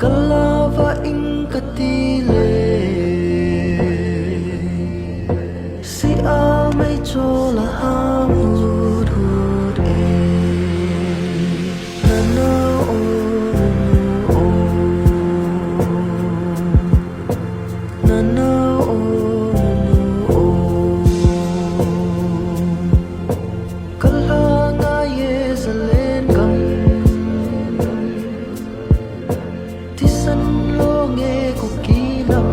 kalava in katile si a mai chola hamud hud e nana o nana o kalanga ye zalen gam tisan lo nge ko kilam